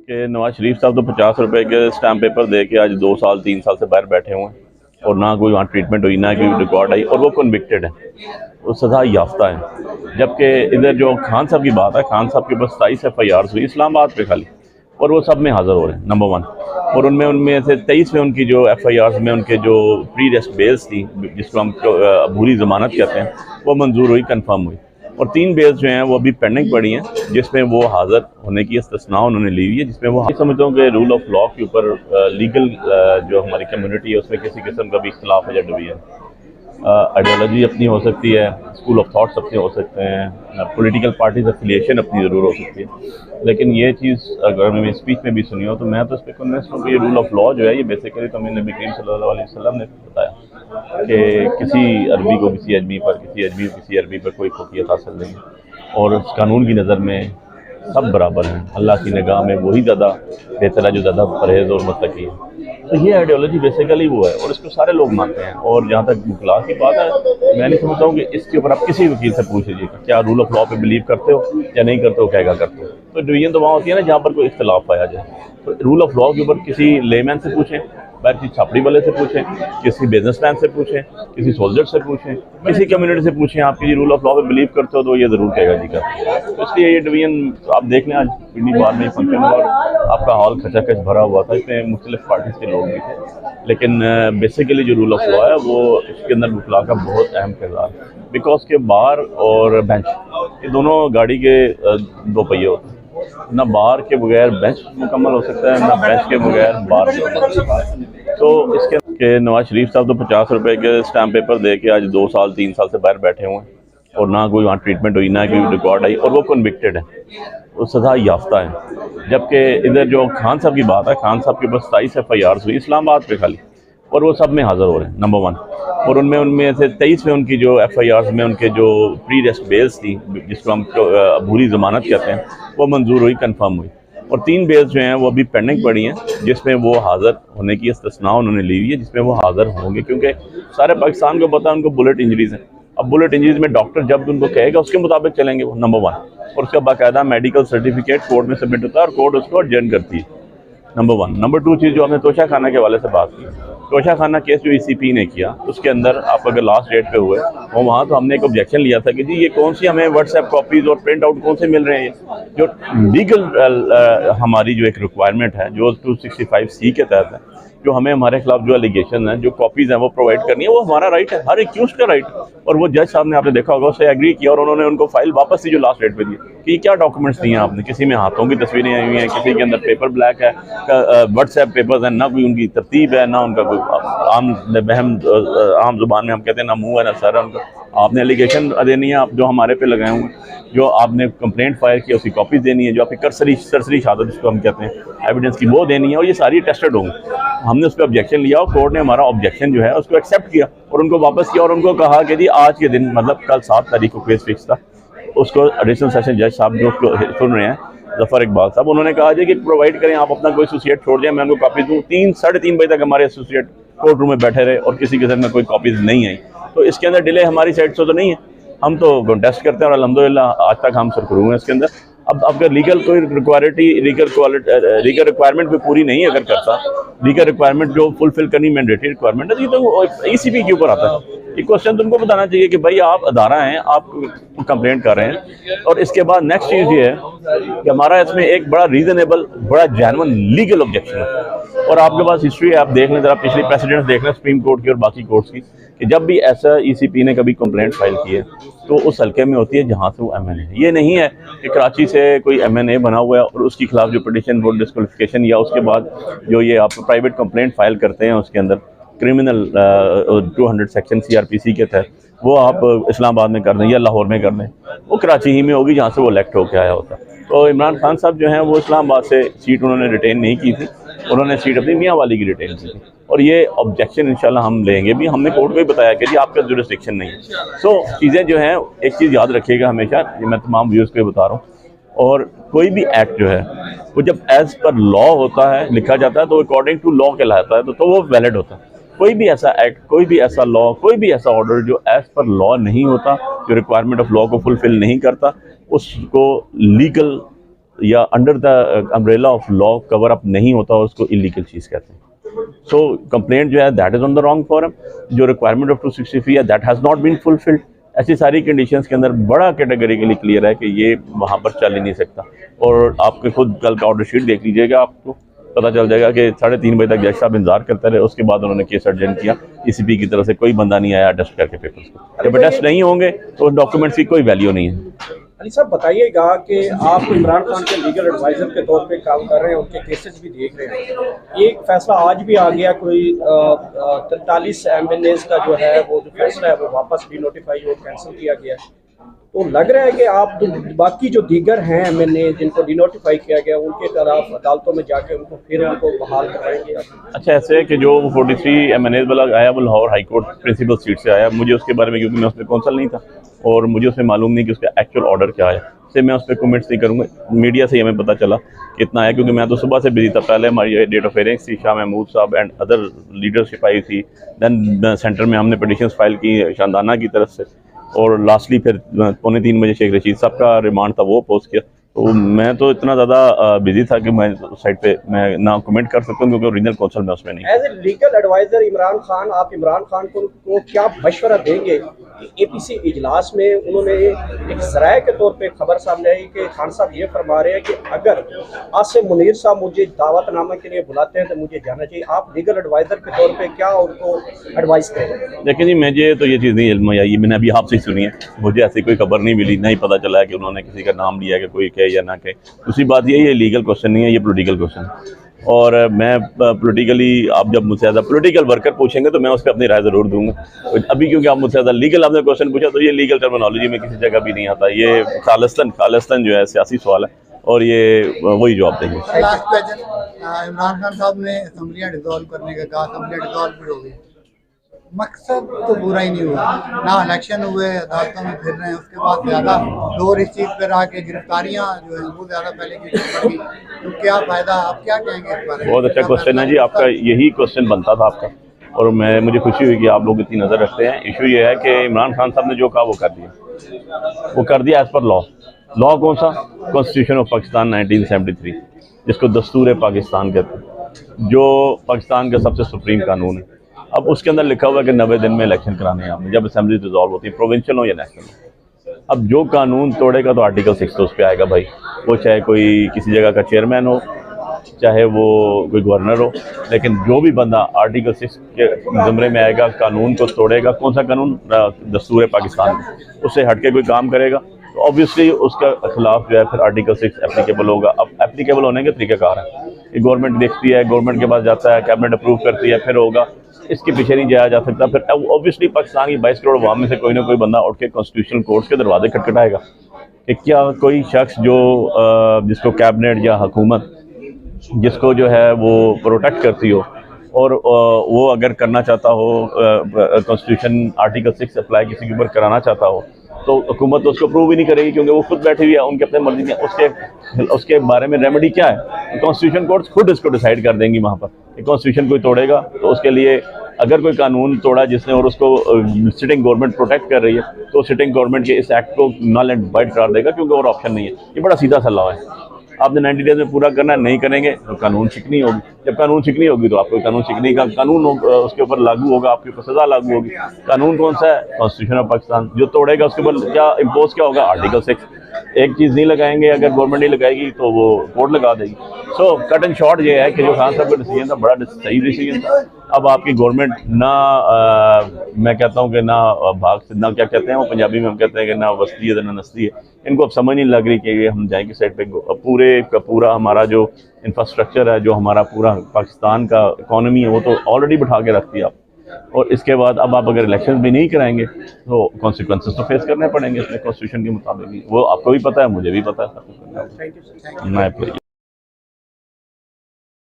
कि नवाज शरीफ साहब तो 50 रुपए के स्टैम्प पेपर दे के आज 2 साल 3 साल से बाहर बैठे हुए हैं और ना कोई वहाँ ट्रीटमेंट हुई ना कोई रिकॉर्ड आई और वो कन्विक्टेड है, वो सजा याफ्ता है। जबकि इधर जो खान साहब की बात है, खान साहब के पास 27 FIR हुई इस्लामाबाद पे खाली, और वो सब में हाजिर हो रहे हैं नंबर 1। और उनमें उनमें से 23 में उनकी जो FIR में उनके जो प्री रेस्ट बेल्स थी, जिसको हम अबूरी ज़मानत कहते हैं, वो मंजूर हुई, कन्फर्म हुई। और 3 बेल्स जो हैं वो अभी पेंडिंग पड़ी हैं, जिसमें वो हाज़िर होने की इस्तिस्ना उन्होंने ली हुई है, जिसमें वो समझता हूँ कि रूल ऑफ लॉ के ऊपर लीगल जो हमारी कम्युनिटी है उसमें किसी किस्म का भी इख्तलाफ है डिवीजन। आइडियोलॉजी अपनी हो सकती है, स्कूल ऑफ थाट्स अपने हो सकते हैं, पॉलिटिकल पार्टीज एफिलिएशन अपनी ज़रूर हो सकती है, लेकिन ये चीज़ अगर मैंने स्पीच में भी सुनी हो तो मैं तो इस पर कन्विंस हूँ कि ये रूल ऑफ लॉ जो है ये बेसिकली तो हमें नबी करीम सल्लल्लाहु अलैहि वसल्लम ने बताया कि किसी अरबी को किसी अजमी पर, किसी अजमी को किसी अरबी पर कोई फौकियत हासिल नहीं है, और उस कानून की नज़र में सब बराबर हैं। अल्लाह की निगाह में वही ज़्यादा बेहतर है जो ज़्यादा परहेज़ और मुत्तकी है। तो ये आइडियोलॉजी बेसिकली वो है और इसको सारे लोग मानते हैं। और जहाँ तक मुखलास की बात है, मैं नहीं समझता हूँ कि इसके ऊपर आप किसी वकील से पूछ लीजिएगा क्या रूल ऑफ लॉ पे बिलीव करते हो या नहीं करते हो, क्या करते हो। तो डिवीजन तो वहाँ होती है ना जहाँ पर कोई इख्तलाफ पाया जाए। तो रूल ऑफ लॉ के ऊपर किसी लेमैन से पूछें, किसी छापड़ी वाले से पूछें, किसी बिजनेसमैन से पूछें, किसी सोल्जर से पूछें, किसी कम्युनिटी से पूछें, आप किसी रूल ऑफ लॉ पे बिलीव करते हो तो ये ज़रूर कहेगा जी करते। तो इसलिए ये डिवीजन आप देख लें, आज पिंडी बार में फंक्शन हुआ और आपका हॉल खचाखच भरा हुआ था, इसमें मुख्तलिफ पार्टीज के लोग भी थे, लेकिन बेसिकली जो रूल ऑफ लॉ है वो इसके अंदर मुखला का बहुत अहम किरदार है। बिकॉज के बार और बेंच ये दोनों गाड़ी के 2 पहिए होते हैं, ना बार के बगैर बेंच मुकम्मल हो सकता है, ना बेंच के बगैर बार। तो इसके नवाज शरीफ साहब तो 50 रुपए के स्टैम्प पेपर दे के आज 2 साल 3 साल से बाहर बैठे हुए हैं और ना कोई वहाँ ट्रीटमेंट हुई ना कोई रिकॉर्ड आई, और वो कन्विक्टेड है, वो सजा याफ्ता है। जबकि इधर जो खान साहब की बात है, खान साहब के पास 27 FIR हुई इस्लामाबाद पे खाली, और वो सब में हाजिर हो रहे हैं नंबर 1। और उनमें से 23 में उनकी जो FIR में उनके जो प्री रेस्ट बेल्स थी, जिसको हम अबूरी ज़मानत कहते हैं, वो मंजूर हुई, कन्फर्म हुई। और 3 बेल्स जो हैं वो अभी पेंडिंग पड़ी हैं, जिसमें वो हाज़िर होने की इस्तिस्ना उन्होंने ली हुई है, जिसमें वो हाज़िर होंगे, क्योंकि सारे पाकिस्तान को पता है उनको बुलेट इंजरीज हैं। अब बुलेट इंजरीज में डॉक्टर जब उनको कहेगा उसके मुताबिक चलेंगे वो नंबर 1, और उसका बाकायदा मेडिकल सर्टिफिकेट कोर्ट में सबमिट होता है और कोर्ट उसको अर्जेंट करती है, नंबर 1। नंबर 2 चीज़ जो हमने तोशा खाना के हवाले से बात की, तोशा खाना केस जो ECP ने किया उसके अंदर आप अगर लास्ट डेट पे हुए और वहाँ तो हमने एक ऑब्जेक्शन लिया था कि जी ये कौन सी हमें व्हाट्सएप कॉपीज़ और प्रिंट आउट कौन से मिल रहे हैं, जो लीगल हमारी जो एक रिक्वायरमेंट है जो 265C के तहत है, जो हमें हमारे खिलाफ जो एलिगेशन है, जो कॉपीज़ हैं वो प्रोवाइड करनी है, वो हमारा राइट है, हर एक्यूज का राइट। और वो जज साहब ने आपने देखा होगा उससे एग्री किया और उन्होंने उनको फाइल वापस दी जो लास्ट डेट पे दी कि क्या डॉक्यूमेंट्स दिए आपने। किसी में हाथों की तस्वीरें आई हुई हैं, किसी के अंदर पेपर ब्लैक है, व्हाट्सएप पेपर्स हैं, ना कोई उनकी तरतीब है, ना उनका कोई आम जुबान में हम कहते हैं ना मुँह है ना सर है उनका। आपने एलिगेशन देनी है, आप जो हमारे पे लगाए हुए, जो आपने कंप्लेंट फाइल की उसकी कॉपीज देनी है, जो आपकी सरसरी शहादत जिसको हम कहते हैं एविडेंस की वो देनी है, और ये सारी टेस्टेड होंगी। हमने उस पर ऑब्जेक्शन लिया और कोर्ट ने हमारा ऑब्जेक्शन जो है उसको एक्सेप्ट किया और उनको वापस किया और उनको कहा कि जी आज के दिन मतलब कल 7 तारीख को केस फिक्स था, उसको एडिशनल सेशन जज साहब जो उसको सुन रहे हैं जफर इकबाल साहब, उन्होंने कहा जी कि प्रोवाइड करें, आप अपना कोई एसोसिएट छोड़ जाए, मैं उनको कॉपी दूँ। 3-3:30 बजे तक हमारे एसोसिएट कोर्ट रूम में बैठे रहे और किसी किस्म में कोई कॉपीज़ नहीं आई। तो इसके अंदर डिले हमारी साइड से तो नहीं है, हम तो कंटेस्ट करते हैं और अल्हम्दुलिल्लाह आज तक हम सरखरू हैं इसके अंदर। अब अगर लीगल कोई लीगल रिक्वायरमेंट भी पूरी नहीं अगर करता, लीगल रिक्वायरमेंट जो फुलफिल करनी मैंडेटरी रिक्वायरमेंट है, तो ECP के ऊपर आता है। ये क्वेश्चन तुमको बताना चाहिए कि भाई आप अदारा हैं, आप कंप्लेंट कर रहे हैं। और इसके बाद नेक्स्ट चीज़ ये है कि हमारा इसमें एक बड़ा रीजनेबल, बड़ा जेन्युइन लीगल ऑब्जेक्शन है, और आपके पास हिस्ट्री है, आप देख लें जरा, पिछली प्रेसिडेंट्स देख लें सुप्रीम कोर्ट की और बाकी कोर्ट्स की, कि जब भी ऐसा ECP ने कभी कंप्लेंट फाइल की है तो उस हल्के में होती है जहाँ से वो MNA है। ये नहीं है कि कराची से कोई MNA बना हुआ है और उसके खिलाफ जो पिटिशन फॉर डिस्क्वालिफिकेशन या उसके बाद जो ये आप प्राइवेट कंप्लेंट फाइल करते हैं उसके अंदर क्रिमिनल 200 सेक्शन CRPC के तहत वो आप इस्लामाबाद में कर दें या लाहौर में कर दें, वो कराची ही में होगी जहाँ से वो इलेक्ट होकर आया होता। तो इमरान खान साहब जो हैं वो इस्लामाबाद से सीट उन्होंने रिटेन नहीं की थी, उन्होंने सीट अपनी मियाँ वाली की रिटेन की थी, और ये ऑब्जेक्शन इंशाल्लाह हम लेंगे भी। हमने कोर्ट को भी बताया कि जी आपका जुरिस्डिक्शन नहीं है। सो चीज़ें जो हैं, एक चीज़ याद रखिएगा हमेशा, ये मैं तमाम व्यूअर्स को बता रहा हूँ, और कोई भी एक्ट जो है वो जब एज पर लॉ होता है, लिखा जाता है, तो अकॉर्डिंग टू लॉ कहलाता है, तो वो वैलिड होता है। कोई भी ऐसा एक्ट, कोई भी ऐसा लॉ, कोई भी ऐसा ऑर्डर जो एज पर लॉ नहीं होता, जो रिक्वायरमेंट ऑफ लॉ को फुलफिल नहीं करता, उसको लीगल या under the umbrella of law cover up नहीं होता और उसको इलीगल चीज़ कहते हैं। सो कंप्लेंट जो है that is on the wrong forum. जो रिक्वायरमेंट ऑफ 260 है that has not been fulfilled. ऐसी सारी कंडीशंस के अंदर बड़ा कैटेगरिकली क्लियर है कि ये वहाँ पर चल ही नहीं सकता। और आपके खुद कल का ऑर्डर शीट देख लीजिएगा, आपको पता चल जाएगा कि 3:30 बजे तक जज साहब इंतजार करते रहे। उसके बाद उन्होंने केस अर्जेंट किया, ECP की तरफ से कोई बंदा नहीं आया टेस्ट करके पेपर्स को। जब टेस्ट नहीं होंगे तो डॉक्यूमेंट्स की कोई वैल्यू नहीं है। अली साहब बताइएगा कि आप इमरान खान के लीगल एडवाइज़र के तौर पे काम कर रहे हैं, उनके केसेस भी देख रहे हैं। एक फैसला आज भी आ गया, कोई 43 MNAs का जो है वो जो फैसला है वो वापस भी नोटिफाई और कैंसिल किया गया है। तो लग रहा है कि आप बाकी जो दीगर हैं MNA जिनको डिनोटिफाई किया गया उनके खिलाफ अदालतों में जाके उनको बहाल करवाएंगे। अच्छा, ऐसे है कि जो 43 MNAs वाला आया वो Lahore high court principal seat से आया। मुझे उसके बारे में, क्योंकि मैं उसमें कौंसल नहीं था और मुझे उसमें मालूम नहीं कि उसका एक्चुअल ऑर्डर क्या है, इससे मैं उस पर कमेंट्स नहीं करूँगा। मीडिया से हमें पता चला कितना है, क्योंकि मैं तो सुबह से बिजी था। पहले हमारी डेट ऑफ हियरिंग्स थी, शाह महमूद साहब एंड अदर लीडरशिप आई थी। दैन सेंटर में हमने पिटिशंस फाइल की शानदाना की तरफ से, और लास्टली फिर 2:45 बजे शेख रशीद साहब का रिमांड था, वो पोस्ट किया। तो मैं तो इतना ज़्यादा बिजी था कि मैं साइड पे मैं ना कमेंट कर सकता हूँ, क्योंकि ओरिजिनल कौंसल में उसमें नहीं। As a legal adviser Imran Khan, आप इमरान खान को क्या मशवरा देंगे कि APC इजलास में उन्होंने एक ज़राए के तौर पे खबर सामने आई कि खान साहब ये फरमा रहे हैं कि अगर आसिम मुनीर साहब मुझे दावतनामा के लिए बुलाते हैं तो मुझे जाना चाहिए। आप लीगल एडवाइज़र के तौर पे क्या उनको एडवाइस करेंगे? देखिए जी, मुझे तो ये चीज़ नहीं इल्म आई, मैंने अभी आपसे ही सुनी है। मुझे ऐसी कोई खबर नहीं मिली, नहीं पता चला है कि उन्होंने किसी का नाम लिया कि कोई कहे या ना कहे। दूसरी बात ये लीगल क्वेश्चन नहीं है, ये पॉलिटिकल क्वेश्चन है। और मैं पॉलिटिकली, आप जब मुझसे ज़्यादा पॉलिटिकल वर्कर पूछेंगे तो मैं उस पर अपनी राय ज़रूर दूंगा। अभी क्योंकि आप मुझसे ज़्यादा लीगल आपने क्वेश्चन पूछा, तो ये लीगल टर्मिनोलॉजी में किसी जगह भी नहीं आता। ये खालिस्तान जो है सियासी सवाल है, और ये वही जवाब देंगे। लास्ट क्वेश्चन, इमरान खान साहब ने असम्बलियाँ डिसॉल्व करने का कहा, असम्बलियाँ डिसॉल्व भी हो गई, मकसद तो पूरा ही नहीं हुआ। ना इलेक्शन हुए, अदालतों में फिर रहे हैं, उसके बाद ज़्यादा दौर इस चीज़ पर आके गिरफ्तारियाँ जो है वो ज़्यादा पहले की बढ़ी। तो क्या फ़ायदा, आप क्या कहेंगे इस बारे में? बहुत अच्छा क्वेश्चन है जी आपका, यही क्वेश्चन बनता था आपका, और मुझे खुशी हुई कि आप लोग इतनी नज़र रखते हैं। इशू ये है कि इमरान खान साहब ने जो कहा वो कर दिया एज़ पर लॉ। लॉ कौन सा? कॉन्स्टिट्यूशन ऑफ पाकिस्तान 1973, जिसको दस्तूर पाकिस्तान कहते हैं, जो पाकिस्तान का सबसे सुप्रीम कानून है। अब उसके अंदर लिखा हुआ है कि 90 दिन में इलेक्शन कराने हैं आपने, जब असेंबली डिसॉल्व होती है, प्रोविंशियल हो या नेशनल। अब जो कानून तोड़ेगा तो आर्टिकल 6 तो उस पर आएगा भाई, वो चाहे कोई किसी जगह का चेयरमैन हो, चाहे वो कोई गवर्नर हो। लेकिन जो भी बंदा आर्टिकल 6 के ज़मरे में आएगा, कानून को तोड़ेगा, कौन सा कानून? दस्तूर पाकिस्तान, उससे हट के कोई काम करेगा तो ऑब्वियसली उसका खिलाफ जो है फिर आर्टिकल 6 एप्लीकेबल होगा। अब एप्लीकेबल होने के तरीक़ाकार है, ये गवर्नमेंट देखती है, गवर्नमेंट के पास जाता है, कैबिनेट अप्रूव करती है, फिर होगा। इसके पीछे नहीं जाया जा सकता। फिर ऑब्वियसली पाकिस्तान की 22 करोड़ अवाम में से कोई ना कोई बंदा उठ के कॉन्स्टिट्यूशनल कोर्ट्स के दरवाजे खटखटाएगा कि क्या कोई शख्स जो जिसको कैबिनेट या हुकूमत जिसको जो है वो प्रोटेक्ट करती हो, और वो अगर करना चाहता हो, कॉन्स्टिट्यूशन आर्टिकल 6 अप्लाई किसी के ऊपर कराना चाहता हो, तो हुकूमत तो उसको अप्रूव ही नहीं करेगी, क्योंकि वो खुद बैठी हुई है उनके अपने मर्जी में। उसके बारे में रेमेडी क्या है? कॉन्स्टिट्यूशन कोर्ट्स खुद इसको डिसाइड कर देंगी वहाँ पर कि कॉन्स्टिट्यूशन कोई तोड़ेगा तो उसके लिए, अगर कोई कानून तोड़ा जिसने और उसको सिटिंग गवर्नमेंट प्रोटेक्ट कर रही है, तो सिटिंग गवर्नमेंट के इस एक्ट को नल एंड वाइड करार देगा, क्योंकि और ऑप्शन नहीं है। ये बड़ा सीधा सा लॉ है, आपने 90 डेज में पूरा करना है, नहीं करेंगे तो कानून शिकनी होगी। जब कानून शिकनी होगी तो आपको कानून शिकनी का कानून उसके ऊपर लागू होगा, आपके ऊपर सजा लागू होगी। कानून कौन सा है? Constitution of Pakistan. जो तोड़ेगा उसके ऊपर क्या इम्पोज क्या होगा? आर्टिकल 6। एक चीज़ नहीं लगाएंगे, अगर गवर्नमेंट नहीं लगाएगी तो वो कोर्ट लगा देगी। सो कट एंड शॉर्ट ये है कि जो खान साहब का डिसीजन था बड़ा सही डिसीजन था। अब आपकी गवर्नमेंट ना मैं कहता हूँ कि ना भाग से, ना क्या कहते हैं वो पंजाबी में हम कहते हैं कि ना वस्ती है ना नस्ती है, इनको अब समझ नहीं लग रही कि हम जाएंगे साइड पे। पूरे का पूरा हमारा जो इंफ्रास्ट्रक्चर है, जो हमारा पूरा पाकिस्तान का इकॉनमी है, वो तो ऑलरेडी बिठा के रखती है आप। और इसके बाद अब आप अगर इलेक्शन भी नहीं कराएंगे तो कॉन्सिक्वेंसेस तो फेस करने पड़ेंगे इसमें कॉन्स्टिट्यूशन के मुताबिक। वो आपको भी पता है, मुझे भी पता है।